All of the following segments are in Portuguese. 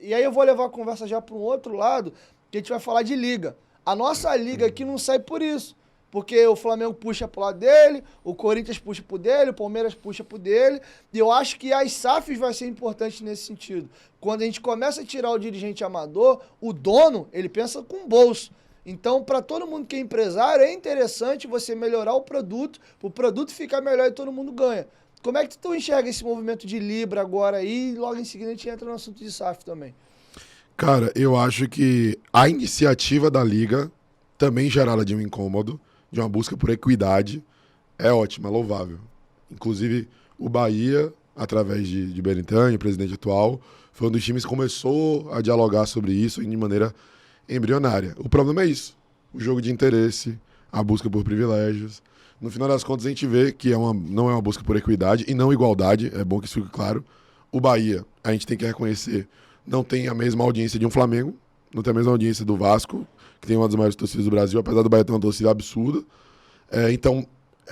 E aí eu vou levar a conversa já para um outro lado, que a gente vai falar de liga. A nossa liga aqui não sai por isso. Porque o Flamengo puxa pro lado dele, o Corinthians puxa pro dele, o Palmeiras puxa pro dele. E eu acho que as SAFs vai ser importante nesse sentido. Quando a gente começa a tirar o dirigente amador, o dono, ele pensa com o bolso. Então, para todo mundo que é empresário, é interessante você melhorar o produto ficar melhor e todo mundo ganha. Como é que tu enxerga esse movimento de Libra agora aí? E logo em seguida a gente entra no assunto de SAF também. Cara, eu acho que a iniciativa da Liga, também gerada de um incômodo, de uma busca por equidade, é ótima, louvável. Inclusive, o Bahia, através de Belintani, o presidente atual, foi um dos times que começou a dialogar sobre isso de maneira embrionária. O problema é isso, o jogo de interesse, a busca por privilégios. No final das contas, a gente vê que não é uma busca por equidade e não igualdade, é bom que isso fique claro. O Bahia, a gente tem que reconhecer, não tem a mesma audiência de um Flamengo, não tem a mesma audiência do Vasco, que tem uma das maiores torcidas do Brasil, apesar do Bahia ter uma torcida absurda. Então,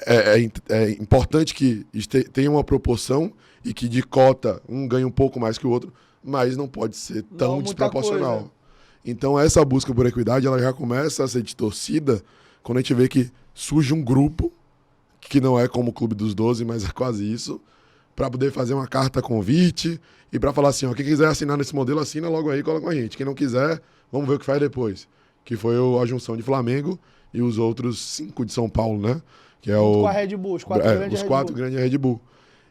é importante que tenha uma proporção e que de cota um ganhe um pouco mais que o outro, mas não pode ser tão desproporcional. Coisa. Então, essa busca por equidade, ela já começa a ser distorcida quando a gente vê que surge um grupo, que não é como o Clube dos 12, mas é quase isso, para poder fazer uma carta convite e para falar assim, ó, quem quiser assinar nesse modelo, assina logo aí e cola com a gente. Quem não quiser, vamos ver o que faz depois. Que foi a junção de Flamengo e os outros 5 de São Paulo, né? Que é com a Red Bull, os 4 grandes os 4 grandes Red Bull.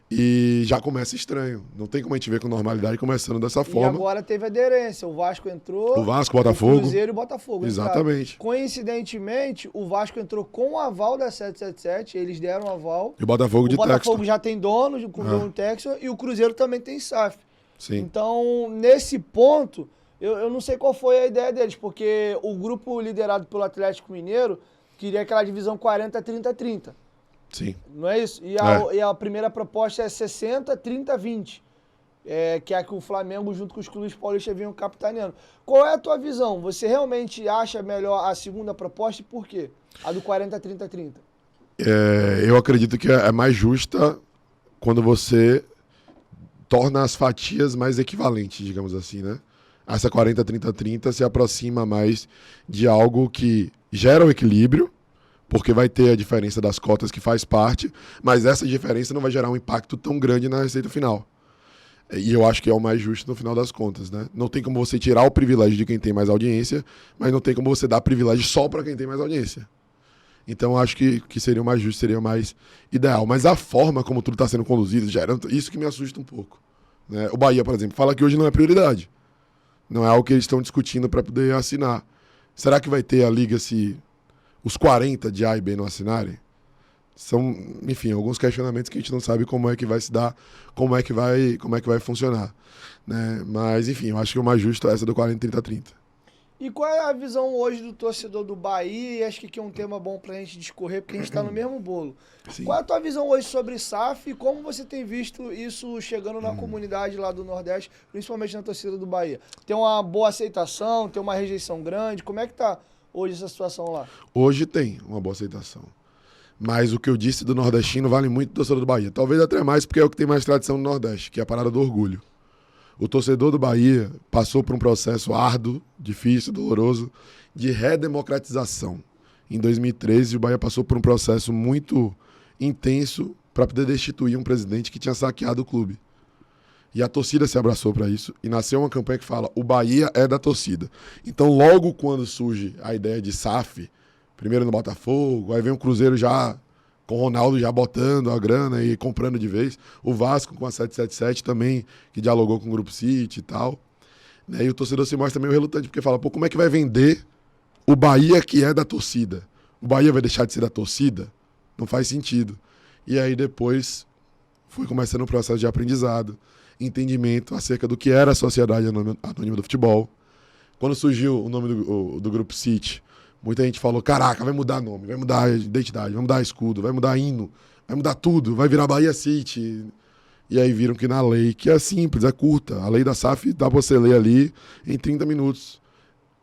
E já começa estranho. Não tem como a gente ver com normalidade começando dessa forma. E agora teve aderência. O Vasco entrou. O Vasco, Botafogo. O Cruzeiro e o Botafogo. Exatamente. Entraram. Coincidentemente, o Vasco entrou com o aval da 777. Eles deram o aval. E o Botafogo de Texas. O Botafogo já tem dono, com o Texas. E o Cruzeiro também tem SAF. Sim. Então, nesse ponto, eu não sei qual foi a ideia deles. Porque o grupo liderado pelo Atlético Mineiro queria aquela divisão 40-30-30. Sim. Não é isso? E a primeira proposta é 60-30-20. Que é que o Flamengo, junto com os clubes paulistas, vinham capitaneando. Qual é a tua visão? Você realmente acha melhor a segunda proposta e por quê? A do 40-30-30. Eu acredito que é mais justa quando você torna as fatias mais equivalentes, digamos assim, né? Essa 40-30-30 se aproxima mais de algo que gera o equilíbrio, porque vai ter a diferença das cotas que faz parte, mas essa diferença não vai gerar um impacto tão grande na receita final. E eu acho que é o mais justo no final das contas, né? Não tem como você tirar o privilégio de quem tem mais audiência, mas não tem como você dar privilégio só para quem tem mais audiência. Então eu acho que seria o mais justo, seria o mais ideal. Mas a forma como tudo está sendo conduzido, isso que me assusta um pouco, né? O Bahia, por exemplo, fala que hoje não é prioridade. Não é algo que eles estão discutindo para poder assinar. Será que vai ter a liga se os 40 de A e B não assinarem? São, enfim, alguns questionamentos que a gente não sabe como é que vai se dar, como é que vai funcionar, né? Mas, enfim, eu acho que o mais justo é essa do 40-30-30. E qual é a visão hoje do torcedor do Bahia? E acho que aqui é um tema bom pra gente discorrer, porque a gente tá no mesmo bolo. Sim. Qual é a tua visão hoje sobre SAF e como você tem visto isso chegando na comunidade lá do Nordeste, principalmente na torcida do Bahia? Tem uma boa aceitação, tem uma rejeição grande? Como é que tá hoje essa situação lá? Hoje tem uma boa aceitação. Mas o que eu disse do nordestino vale muito do torcedor do Bahia. Talvez até mais porque é o que tem mais tradição no Nordeste, que é a parada do orgulho. O torcedor do Bahia passou por um processo árduo, difícil, doloroso, de redemocratização. Em 2013, o Bahia passou por um processo muito intenso para poder destituir um presidente que tinha saqueado o clube. E a torcida se abraçou para isso e nasceu uma campanha que fala: o Bahia é da torcida. Então, logo quando surge a ideia de SAF, primeiro no Botafogo, aí vem o Cruzeiro já com o Ronaldo já botando a grana e comprando de vez. O Vasco com a 777 também, que dialogou com o Grupo City e tal. Né? E o torcedor se mostra meio relutante, porque fala: pô, como é que vai vender o Bahia que é da torcida? O Bahia vai deixar de ser da torcida? Não faz sentido. E aí depois foi começando um processo de aprendizado, entendimento acerca do que era a Sociedade Anônima do Futebol. Quando surgiu o nome do Grupo City, muita gente falou: caraca, vai mudar nome, vai mudar identidade, vai mudar escudo, vai mudar hino, vai mudar tudo, vai virar Bahia City. E aí viram que na lei, que é simples, é curta, a lei da SAF dá pra você ler ali em 30 minutos,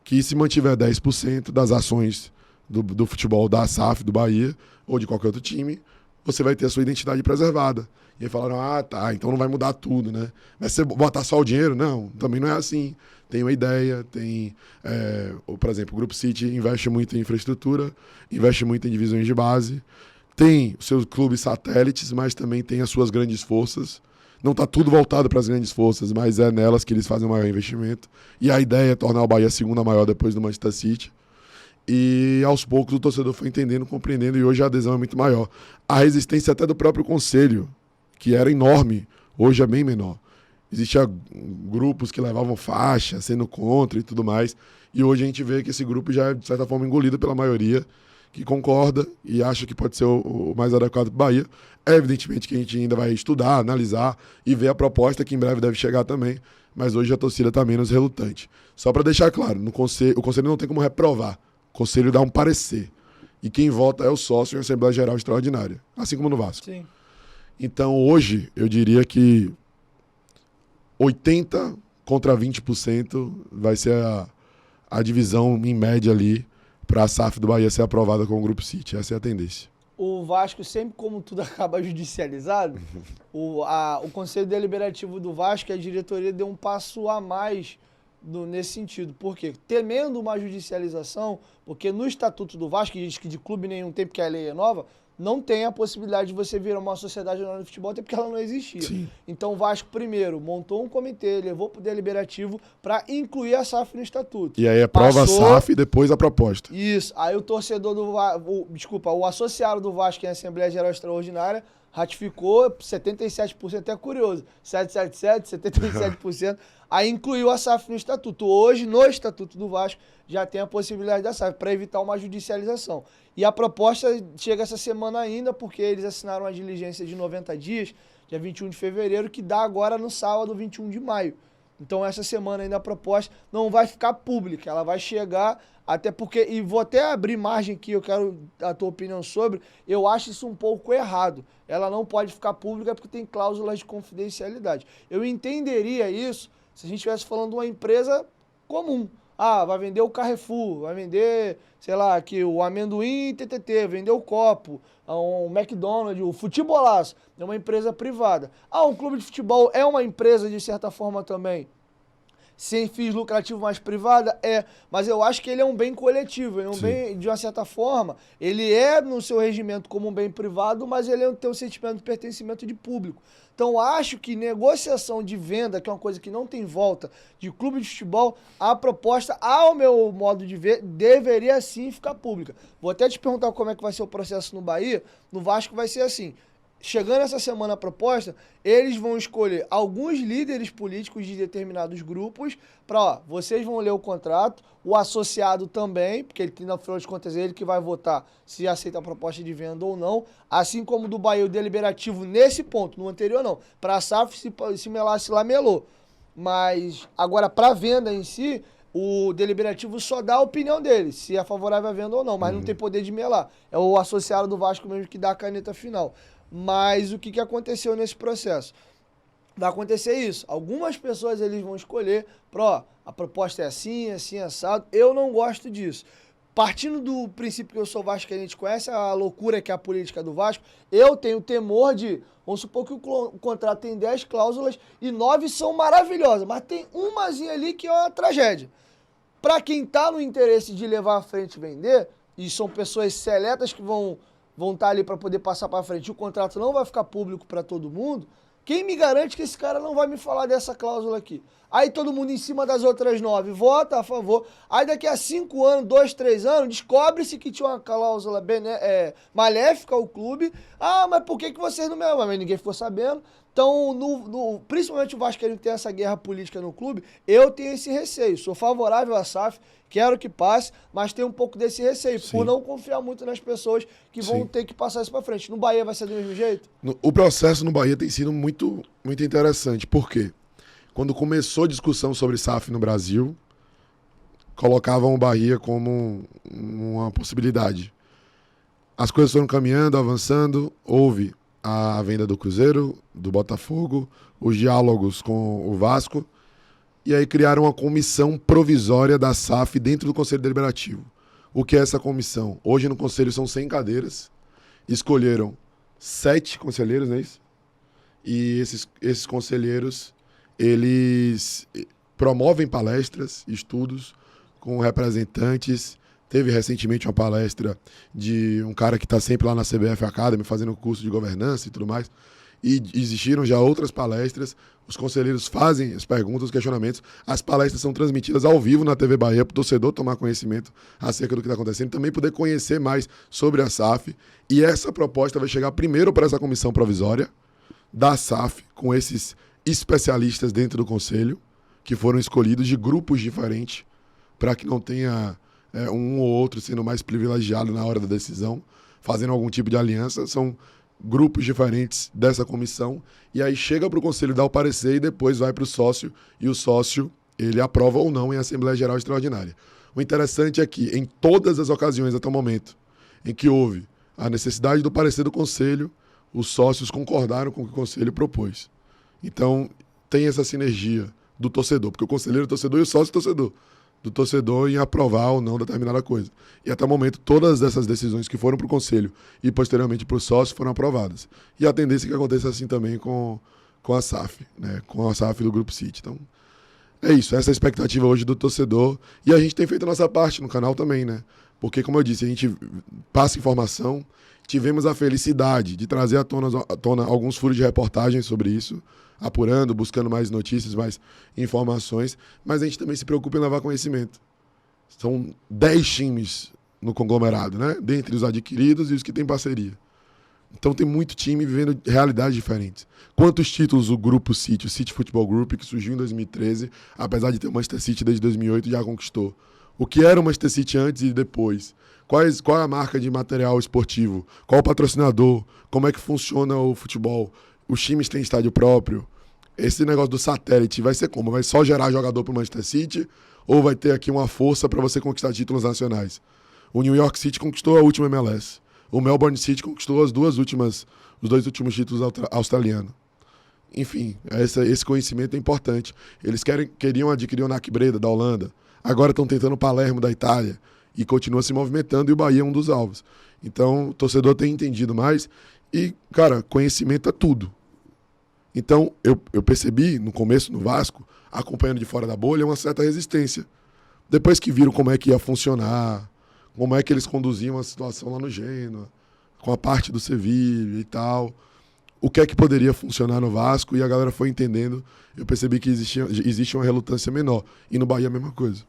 que se mantiver 10% das ações do futebol da SAF, do Bahia, ou de qualquer outro time, você vai ter a sua identidade preservada. E aí falaram, tá, então não vai mudar tudo, né? Vai ser botar só o dinheiro? Não, também não é assim. Tem uma ideia, tem... por exemplo, o Grupo City investe muito em infraestrutura, investe muito em divisões de base, tem os seus clubes satélites, mas também tem as suas grandes forças. Não está tudo voltado para as grandes forças, mas é nelas que eles fazem o maior investimento. E a ideia é tornar o Bahia a segunda maior depois do Manchester City. E aos poucos o torcedor foi entendendo, compreendendo, e hoje a adesão é muito maior. A resistência até do próprio conselho, que era enorme, hoje é bem menor. Existiam grupos que levavam faixa, sendo contra e tudo mais. E hoje a gente vê que esse grupo já é, de certa forma, engolido pela maioria, que concorda e acha que pode ser o mais adequado para o Bahia. É evidentemente que a gente ainda vai estudar, analisar e ver a proposta que em breve deve chegar também. Mas hoje a torcida está menos relutante. Só para deixar claro, o conselho não tem como reprovar. O conselho dá um parecer. E quem vota é o sócio em Assembleia Geral Extraordinária. Assim como no Vasco. Sim. Então, hoje, eu diria que 80% contra 20% vai ser a divisão em média ali para a SAF do Bahia ser aprovada com o Grupo City. Essa é a tendência. O Vasco, sempre como tudo acaba judicializado, o Conselho Deliberativo do Vasco e a diretoria deu um passo a mais nesse sentido. Por quê? Temendo uma judicialização, porque no Estatuto do Vasco, que diz que de clube nenhum tem, porque a lei é nova, não tem a possibilidade de você virar uma sociedade anônima de futebol, até porque ela não existia. Sim. Então o Vasco, primeiro, montou um comitê, levou para o Deliberativo para incluir a SAF no Estatuto. E aí aprova a SAF e depois a proposta. Isso. Aí o torcedor do o associado do Vasco em Assembleia Geral Extraordinária ratificou 77%, até curioso, 777, 77%, aí incluiu a SAF no Estatuto. Hoje, no Estatuto do Vasco, já tem a possibilidade da SAF, para evitar uma judicialização. E a proposta chega essa semana ainda, porque eles assinaram a diligência de 90 dias, dia 21 de fevereiro, que dá agora no sábado, 21 de maio. Então, essa semana ainda a proposta não vai ficar pública, ela vai chegar, até porque, e vou até abrir margem aqui, eu quero a tua opinião sobre, eu acho isso um pouco errado. Ela não pode ficar pública porque tem cláusulas de confidencialidade. Eu entenderia isso se a gente estivesse falando de uma empresa comum. Ah, vai vender o Carrefour, vai vender, sei lá, aqui, o amendoim TTT, vender o copo, um McDonald's, o Futebolaço, é uma empresa privada. Ah, um clube de futebol é uma empresa, de certa forma, também, sem fins lucrativos, mais privada? É, mas eu acho que ele é um bem coletivo, ele é um bem, de uma certa forma, ele é no seu regimento como um bem privado, mas ele tem um sentimento de pertencimento de público. Então, acho que negociação de venda, que é uma coisa que não tem volta, de clube de futebol, a proposta, ao meu modo de ver, deveria sim ficar pública. Vou até te perguntar como é que vai ser o processo no Bahia. No Vasco vai ser assim. Chegando essa semana a proposta, eles vão escolher alguns líderes políticos de determinados grupos para, vocês vão ler o contrato, o associado também, porque ele tem, na final de contas, ele que vai votar se aceita a proposta de venda ou não, assim como do Bahia o deliberativo nesse ponto, no anterior não. Para a SAF, se melar, se lamelou. Mas, agora, para a venda em si, o deliberativo só dá a opinião dele, se é favorável à venda ou não, mas não tem poder de melar. É o associado do Vasco mesmo que dá a caneta final. Mas o que aconteceu nesse processo? Vai acontecer isso. Algumas pessoas eles vão escolher, a proposta é assim, assim, assado. Eu não gosto disso. Partindo do princípio que eu sou vascaíno, a gente conhece a loucura que é a política do Vasco, eu tenho temor de, vamos supor que o contrato tem 10 cláusulas e 9 são maravilhosas, mas tem umazinha ali que é uma tragédia. Para quem está no interesse de levar à frente e vender, e são pessoas seletas que vão estar ali para poder passar para frente, o contrato não vai ficar público para todo mundo, quem me garante que esse cara não vai me falar dessa cláusula aqui? Aí todo mundo em cima das outras 9 vota a favor. Aí daqui a 5 anos, 2, 3 anos, descobre-se que tinha uma cláusula maléfica ao clube. Ah, mas por que vocês não me... Mas ninguém ficou sabendo. Então, principalmente o Vascaíno que tem essa guerra política no clube, eu tenho esse receio. Sou favorável à SAF, quero que passe, mas tenho um pouco desse receio, por não confiar muito nas pessoas que vão ter que passar isso para frente. No Bahia vai ser do mesmo jeito? O processo no Bahia tem sido muito, muito interessante. Por quê? Quando começou a discussão sobre SAF no Brasil, colocavam o Bahia como uma possibilidade. As coisas foram caminhando, avançando, houve a venda do Cruzeiro, do Botafogo, os diálogos com o Vasco, e aí criaram uma comissão provisória da SAF dentro do Conselho Deliberativo. O que é essa comissão? Hoje no Conselho são 100 cadeiras, escolheram 7 conselheiros, não é isso? E esses conselheiros, eles promovem palestras, estudos com representantes. Teve recentemente uma palestra de um cara que está sempre lá na CBF Academy fazendo curso de governança e tudo mais. E existiram já outras palestras. Os conselheiros fazem as perguntas, os questionamentos. As palestras são transmitidas ao vivo na TV Bahia para o torcedor tomar conhecimento acerca do que está acontecendo, também poder conhecer mais sobre a SAF. E essa proposta vai chegar primeiro para essa comissão provisória da SAF, com esses especialistas dentro do conselho, que foram escolhidos de grupos diferentes, para que não tenha um ou outro sendo mais privilegiado na hora da decisão, fazendo algum tipo de aliança. São grupos diferentes dessa comissão, e aí chega para o conselho dar o parecer e depois vai para o sócio, e o sócio ele aprova ou não em Assembleia Geral Extraordinária. O interessante é que em todas as ocasiões até o momento em que houve a necessidade do parecer do conselho, os sócios concordaram com o que o conselho propôs. Então tem essa sinergia do torcedor, porque o conselheiro é o torcedor e o sócio é o torcedor. Do torcedor em aprovar ou não determinada coisa. E até o momento, todas essas decisões que foram para o conselho e posteriormente para o sócio foram aprovadas. E a tendência é que aconteça assim também com a SAF, né? Com a SAF do Grupo City. Então, é isso. Essa é a expectativa hoje do torcedor. E a gente tem feito a nossa parte no canal também, né? Porque, como eu disse, a gente passa informação. Tivemos a felicidade de trazer à tona alguns furos de reportagem sobre isso, apurando, buscando mais notícias, mais informações, mas a gente também se preocupa em levar conhecimento. São 10 times no conglomerado, né? Dentre os adquiridos e os que têm parceria. Então tem muito time vivendo realidades diferentes. Quantos títulos o Grupo City, o City Football Group, que surgiu em 2013, apesar de ter o Manchester City desde 2008, já conquistou? O que era o Manchester City antes e depois? Qual é a marca de material esportivo? Qual o patrocinador? Como é que funciona o futebol? Os times têm estádio próprio? Esse negócio do satélite vai ser como? Vai só gerar jogador para o Manchester City? Ou vai ter aqui uma força para você conquistar títulos nacionais? O New York City conquistou a última MLS. O Melbourne City conquistou os dois últimos títulos australianos. Enfim, esse conhecimento é importante. Eles queriam adquirir o NAC Breda, da Holanda. Agora estão tentando o Palermo, da Itália. E continua se movimentando, e o Bahia é um dos alvos. Então, o torcedor tem entendido mais. E, cara, conhecimento é tudo. Então, eu percebi, no começo, no Vasco, acompanhando de fora da bolha, uma certa resistência. Depois que viram como é que ia funcionar, como é que eles conduziam a situação lá no Genoa, com a parte do Sevilla e tal, o que é que poderia funcionar no Vasco, e a galera foi entendendo. Eu percebi que existe uma relutância menor. E no Bahia a mesma coisa.